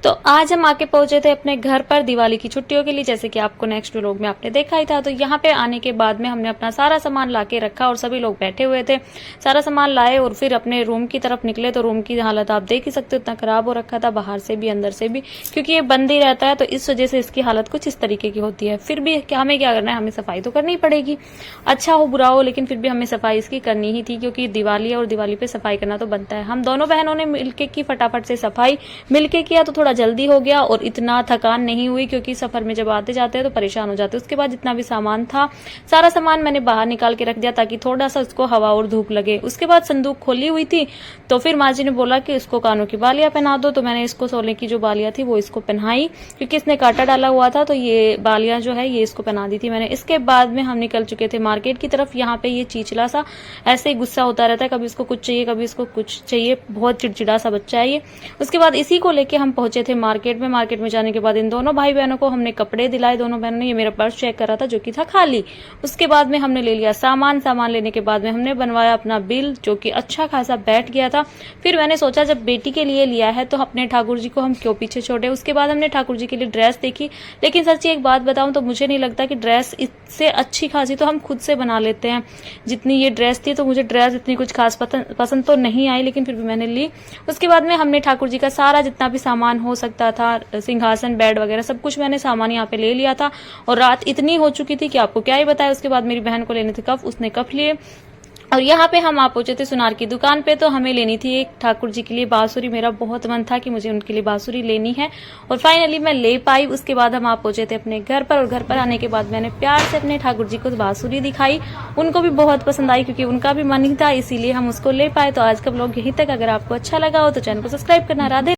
तो आज हम आके पहुंचे थे अपने घर पर दिवाली की छुट्टियों के लिए, जैसे कि आपको नेक्स्ट व्लॉग में आपने देखा ही था। तो यहाँ पे आने के बाद में हमने अपना सारा सामान लाके रखा और सभी लोग बैठे हुए थे। सारा सामान लाए और फिर अपने रूम की तरफ निकले तो रूम की हालत आप देख ही सकते हो, इतना खराब हो रखा था बाहर से भी अंदर से भी, क्योंकि ये बंद ही रहता है तो इस वजह से इसकी हालत कुछ इस तरीके की होती है। फिर भी हमें क्या करना है, हमें सफाई तो करनी पड़ेगी, अच्छा हो बुरा हो, लेकिन फिर भी हमें सफाई इसकी करनी ही थी, क्योंकि दिवाली है और दिवाली पे सफाई करना तो बनता है। हम दोनों बहनों ने मिलके की, फटाफट से सफाई मिलके किया तो थोड़ा जल्दी हो गया और इतना थकान नहीं हुई, क्योंकि सफर में जब आते जाते हैं तो परेशान हो जाते हैं। उसके बाद जितना भी सामान था, सारा सामान मैंने बाहर निकाल के रख दिया ताकि थोड़ा सा उसको हवा और धूप लगे। उसके बाद संदूक खोली हुई थी तो फिर माँ जी ने बोला कि इसको कानों की बालियां पहना दो, तो मैंने इसको सोने की जो बालियां थी वो इसको पहनाई, क्योंकि इसने कांटा डाला हुआ था तो ये बालियां जो है ये इसको पहना दी थी मैंने। इसके बाद में हम निकल चुके थे मार्केट की तरफ। यहाँ पे ये चीचला सा ऐसे ही गुस्सा होता रहता है, कभी इसको कुछ चाहिए कभी इसको कुछ चाहिए, बहुत चिड़चिड़ा सा बच्चा है ये। उसके बाद इसी को लेके हम पहुंचे थे मार्केट में। मार्केट में जाने के बाद इन दोनों भाई बहनों को हमने कपड़े दिलाए। दोनों बहनों ने, ये मेरा पर्स चेक करा था जो कि था खाली। उसके बाद में हमने ले लिया सामान लेने के बाद में हमने बनवाया अपना बिल, जो कि अच्छा खासा बैठ गया था। फिर मैंने सोचा जब बेटी के लिए लिया है तो अपने ठाकुर जी को हम क्यों पीछे छोड़े। उसके बाद हमने ठाकुर जी के लिए ड्रेस देखी, लेकिन सच्ची एक बात बताऊं तो मुझे नहीं लगता कि ड्रेस इससे अच्छी खासी तो हम खुद से बना लेते हैं जितनी ये ड्रेस थी। तो मुझे ड्रेस इतनी कुछ खास पसंद तो नहीं आई, लेकिन फिर भी मैंने ली। उसके बाद में हमने ठाकुर जी का सारा जितना भी सामान हो सकता था, सिंहासन बेड वगैरह सब कुछ मैंने सामान यहाँ पे ले लिया था। और रात इतनी हो चुकी थी कि आपको क्या ही बताया। उसके बाद मेरी बहन को लेने थे कफ, उसने कफ लिए। और यहाँ पे हम आ पहुंचे थे सुनार की दुकान पे। तो हमें लेनी थी एक ठाकुर जी के लिए बांसुरी। मेरा बहुत मन था कि मुझे उनके लिए बांसुरी लेनी है और फाइनली मैं ले पाई। उसके बाद हम आ पहुंचे थे अपने घर पर और घर पर आने के बाद मैंने प्यार से अपने ठाकुर जी को बांसुरी दिखाई। उनको भी बहुत पसंद आई, क्योंकि उनका भी मन ही था, इसीलिए हम उसको ले पाए। तो आज का व्लॉग यहीं तक। अगर आपको अच्छा लगा हो तो चैनल को सब्सक्राइब करना। राधे।